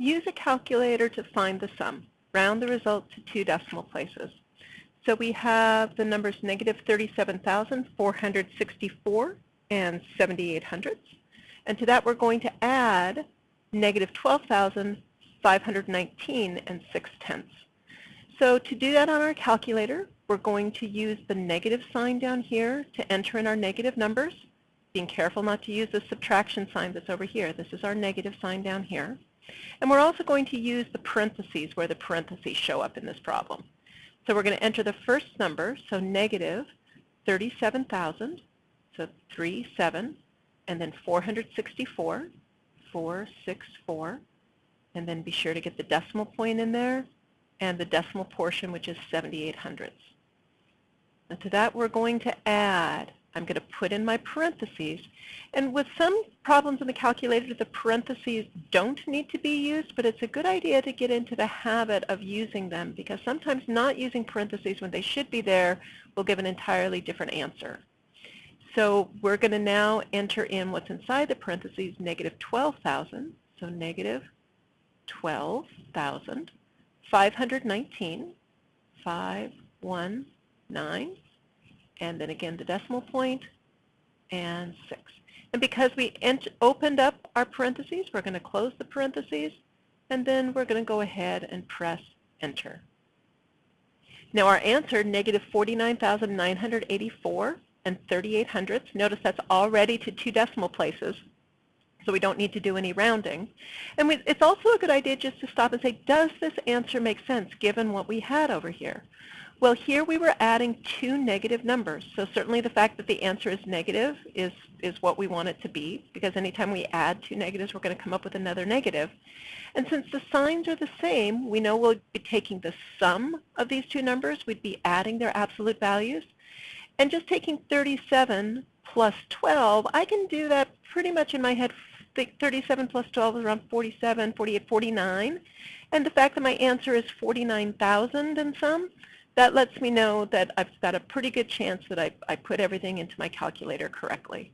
use a calculator to find the sum. Round the result to 2 decimal places. So we have the numbers negative 37,464 and 78 hundredths. And to that we're going to add negative 12,519 and 6 tenths. So to do that on our calculator, we're going to use the negative sign down here to enter in our negative numbers, being careful not to use the subtraction sign that's over here. This is our negative sign down here. And we're also going to use the parentheses where the parentheses show up in this problem. So we're going to enter the first number, so negative 37,000, so 37, and then 464, 464, and then be sure to get the decimal point in there, and the decimal portion, which is 78 hundredths. And to that we're going to add, I'm going to put in my parentheses, and with some problems in the calculator the parentheses don't need to be used, but it's a good idea to get into the habit of using them, because sometimes not using parentheses when they should be there will give an entirely different answer. So we're going to now enter in what's inside the parentheses, negative 12,000, so negative 12,519, 519, and then again the decimal point, and 6. And because we opened up our parentheses, we're going to close the parentheses, and then we're going to go ahead and press enter. Now our answer, negative 49,984 and 38 hundredths, notice that's already to 2 decimal places, so we don't need to do any rounding. And it's also a good idea just to stop and say, does this answer make sense given what we had over here? Well, here we were adding 2 negative numbers, so certainly the fact that the answer is negative is what we want it to be, because anytime we add 2 negatives, we're going to come up with another negative. And since the signs are the same, we know we'll be taking the sum of these 2 numbers, we'd be adding their absolute values, and just taking 37 plus 12, I can do that pretty much in my head. 37 plus 12 is around 47, 48, 49, and the fact that my answer is 49,000 and some, that lets me know that I've got a pretty good chance that I put everything into my calculator correctly.